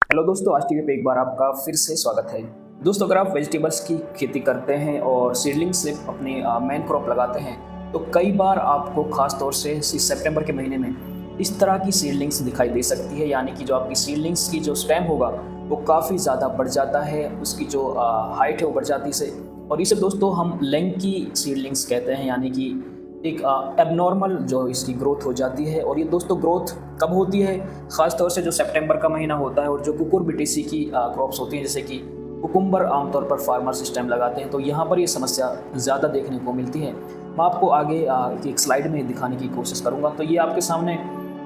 Hello दोस्तों, आज TV पे एक बार आपका फिर से स्वागत है। दोस्तों, अगर आप वेजिटेबल्स की खेती करते हैं और सीडलिंग से अपनी मेन क्रॉप लगाते हैं तो कई बार आपको खास तौर से इस सितंबर के महीने में इस तरह की सीडलिंग्स दिखाई दे सकती है। यानी कि जो आपकी सीडलिंग्स की जो स्टेम होगा वो काफ़ी ज़्यादा बढ़ जाता है, उसकी जो हाइट है वो बढ़ जाती है इसे। और इसे दोस्तों हम लैंकी सीडलिंग्स कहते हैं, यानी कि एक एबनॉर्मल जो इसकी ग्रोथ हो जाती है। और ये दोस्तों ग्रोथ कब होती है? ख़ास तौर से जो सितंबर का महीना होता है और जो कुकुरबिटेसी की क्रॉप्स होती हैं, जैसे कि कुकुम्बर आमतौर पर फार्मर सिस्टम लगाते हैं, तो यहाँ पर ये समस्या ज़्यादा देखने को मिलती है। मैं आपको आगे एक स्लाइड में दिखाने की कोशिश करूँगा। तो ये आपके सामने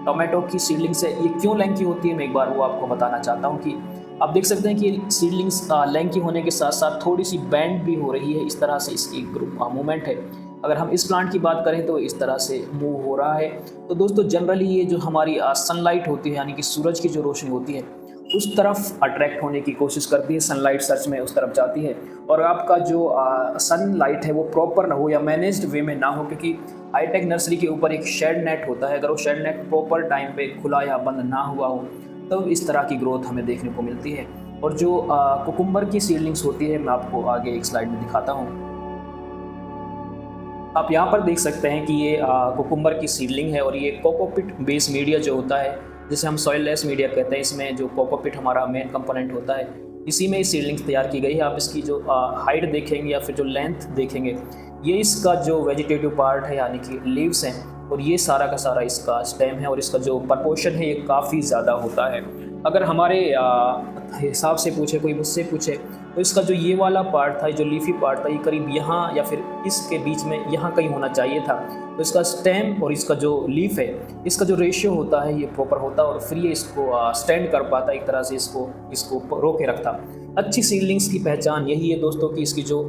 टोमेटो की सीडलिंग्स है। ये क्यों लैंकी होती है, मैं एक बार वो आपको बताना चाहता हूँ कि आप देख सकते हैं कि सीडलिंग्स लैंकी होने के साथ साथ थोड़ी सी बैंड भी हो रही है। इस तरह से इसकी मूवमेंट है। अगर हम इस प्लांट की बात करें तो इस तरह से मूव हो रहा है। तो दोस्तों जनरली ये जो हमारी सनलाइट होती है, यानी कि सूरज की जो रोशनी होती है, उस तरफ अट्रैक्ट होने की कोशिश करती है। सनलाइट सच में उस तरफ जाती है और आपका जो सनलाइट है वो प्रॉपर ना हो या मैनेज्ड वे में ना हो, क्योंकि हाईटेक नर्सरी के ऊपर एक शेड नेट होता है। अगर वो शेड नेट प्रॉपर टाइम पे खुला या बंद ना हुआ हो तो इस तरह की ग्रोथ हमें देखने को मिलती है। और जो कुकुम्बर की सीडलिंग्स होती है, मैं आपको आगे एक स्लाइड में दिखाता हूँ। आप यहाँ पर देख सकते हैं कि ये कुकुम्बर की सीडलिंग है और ये कोकोपिट बेस मीडिया जो होता है, जिसे हम सॉइल लेस मीडिया कहते हैं, इसमें जो कोकोपिट हमारा मेन कंपोनेंट होता है, इसी में ये सीडलिंग्स तैयार की गई है। आप इसकी जो हाइट देखेंगे या फिर जो लेंथ देखेंगे, ये इसका जो वेजिटेटिव पार्ट है यानी कि लीव्स हैं, और ये सारा का सारा इसका स्टेम है और इसका जो प्रपोर्शन है ये काफ़ी ज़्यादा होता है। अगर हमारे हिसाब से पूछे, कोई मुझसे पूछे, तो इसका जो ये वाला पार्ट था, जो लीफी पार्ट था, ये करीब यहाँ या फिर इसके बीच में यहाँ कहीं होना चाहिए था। तो इसका स्टेम और इसका जो लीफ है, इसका जो रेशियो होता है ये प्रॉपर होता है और फिर ये इसको स्टैंड कर पाता, एक तरह से इसको रोके रखता। अच्छी सीडलिंग्स की पहचान यही है दोस्तों कि इसकी जो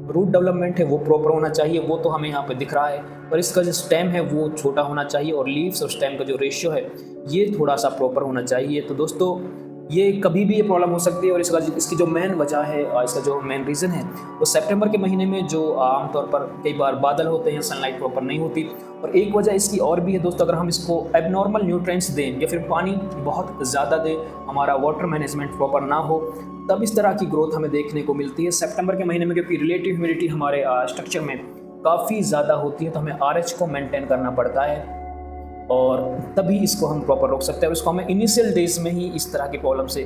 रूट डेवलपमेंट है वो प्रॉपर होना चाहिए। वो तो हमें यहाँ पे दिख रहा है, और इसका जो स्टेम है वो छोटा होना चाहिए और लीव्स और स्टेम का जो रेशियो है ये थोड़ा सा प्रॉपर होना चाहिए। तो दोस्तों ये कभी भी ये प्रॉब्लम हो सकती है और इसकी जो मेन वजह है, इसका जो मेन रीज़न है, वो सितंबर के महीने में जो आमतौर पर कई बार बादल होते हैं, सनलाइट प्रॉपर नहीं होती। और एक वजह इसकी और भी है दोस्तों, अगर हम इसको एबनॉर्मल न्यूट्रिएंट्स दें या फिर पानी बहुत ज़्यादा दें, हमारा वाटर मैनेजमेंट प्रॉपर ना हो, तब इस तरह की ग्रोथ हमें देखने को मिलती है सितंबर के महीने में। क्योंकि रिलेटिव ह्यूमिडिटी हमारे स्ट्रक्चर में काफ़ी ज़्यादा होती है, तो हमें RH को मेंटेन करना पड़ता है और तभी इसको हम प्रॉपर रोक सकते हैं। और इसको हमें इनिशियल डेज में ही इस तरह की प्रॉब्लम से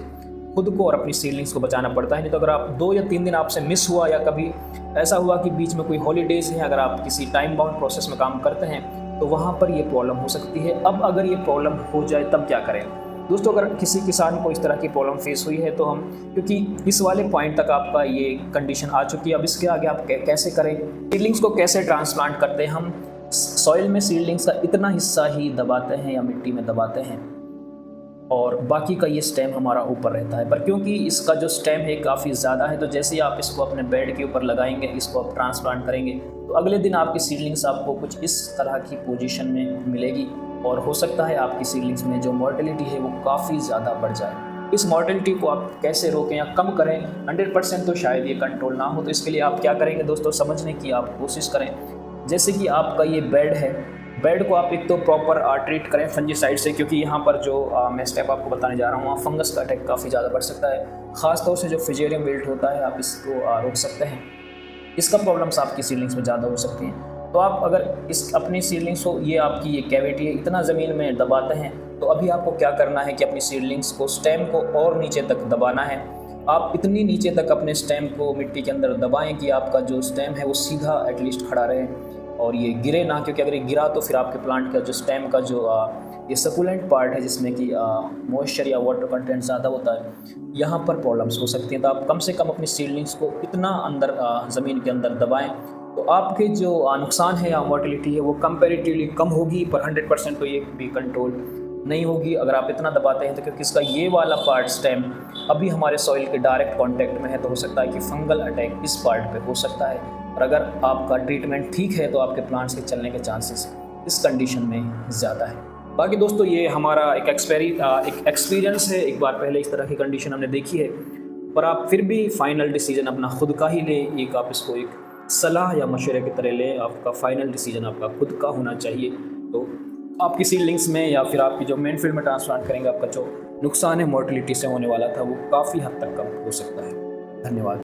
खुद को और अपनी सीडलिंग्स को बचाना पड़ता है। नहीं तो अगर आप 2 या 3 दिन आपसे मिस हुआ या कभी ऐसा हुआ कि बीच में कोई हॉलीडेज है, अगर आप किसी टाइम बाउंड प्रोसेस में काम करते हैं, तो वहाँ पर ये प्रॉब्लम हो सकती है। अब अगर ये प्रॉब्लम हो जाए तब क्या करें दोस्तों? अगर किसी किसान को इस तरह की प्रॉब्लम फेस हुई है तो हम, क्योंकि इस वाले पॉइंट तक आपका ये कंडीशन आ चुकी है, अब इसके आगे आप कैसे करें, सीडलिंग्स को कैसे ट्रांसप्लांट करते हैं? हम सॉइल में सीडलिंग्स का इतना हिस्सा ही दबाते हैं या मिट्टी में दबाते हैं और बाकी का ये स्टेम हमारा ऊपर रहता है। पर क्योंकि इसका जो स्टेम है काफ़ी ज़्यादा है, तो जैसे ही आप इसको अपने बेड के ऊपर लगाएंगे, इसको आप ट्रांसप्लांट करेंगे, तो अगले दिन आपकी सीडलिंग्स आपको कुछ इस तरह की पोजीशन में मिलेगी और हो सकता है आपकी सीडलिंग्स में जो मॉर्टेलिटी है वो काफ़ी ज़्यादा बढ़ जाए। इस मॉर्टेलिटी को आप कैसे रोकें या कम करें? 100% तो शायद ये कंट्रोल ना हो। तो इसके लिए आप क्या करेंगे दोस्तों, समझने की आप कोशिश करें। जैसे कि आपका ये बेड है, बेड को आप एक तो प्रॉपर ट्रीट करें फंजीसाइड से, क्योंकि यहाँ पर जो मैं स्टेप आपको बताने जा रहा हूँ, वहाँ फंगस का अटैक काफ़ी ज़्यादा बढ़ सकता है। ख़ासतौर से जो फिजेरियम विल्ट होता है, आप इसको रोक सकते हैं। इसका प्रॉब्लम्स आपकी सीडलिंग्स में ज़्यादा हो सकती हैं। तो आप अगर इस अपनी सीडलिंग्स को, ये आपकी ये कैविटी है, इतना ज़मीन में दबाते हैं, तो अभी आपको क्या करना है कि अपनी सीडलिंग्स को, स्टेम को और नीचे तक दबाना है। आप इतनी नीचे तक अपने स्टेम को मिट्टी के अंदर दबाएं कि आपका जो स्टेम है वो सीधा एटलीस्ट खड़ा रहे और ये गिरे ना, क्योंकि अगर ये गिरा तो फिर आपके प्लांट का जो स्टेम का जो ये सकुलेंट पार्ट है, जिसमें कि मॉइस्चर या वाटर कंटेंट ज़्यादा होता है, यहाँ पर प्रॉब्लम्स हो सकती हैं। तो आप कम से कम अपनी सीडलिंग्स को इतना अंदर ज़मीन के अंदर दबाएं, तो आपके जो नुकसान है या मॉर्टेलिटी है वो कंपैरेटिवली कम होगी। पर 100% तो ये भी कंट्रोल नहीं होगी अगर आप इतना दबाते हैं। तो क्योंकि इसका ये वाला पार्ट स्टेम अभी हमारे सॉइल के डायरेक्ट कांटेक्ट में है, तो हो सकता है कि फंगल अटैक इस पार्ट पे हो सकता है। और अगर आपका ट्रीटमेंट ठीक है तो आपके प्लांट्स के चलने के चांसेस इस कंडीशन में ज़्यादा है। बाकी दोस्तों ये हमारा एक एक्सपीरियंस है, एक बार पहले इस तरह की कंडीशन हमने देखी है। पर आप फिर भी फाइनल डिसीजन अपना खुद का ही लें। एक आप इसको एक सलाह या मशवरे की तरह लें, आपका फाइनल डिसीजन आपका खुद का होना चाहिए। तो आपकी सीडलिंग्स में या फिर आपकी जो मेन फील्ड में ट्रांसप्लांट करेंगे, आपका जो नुकसान है मोर्टेलिटी से होने वाला था वो काफ़ी हद तक कम हो सकता है। धन्यवाद।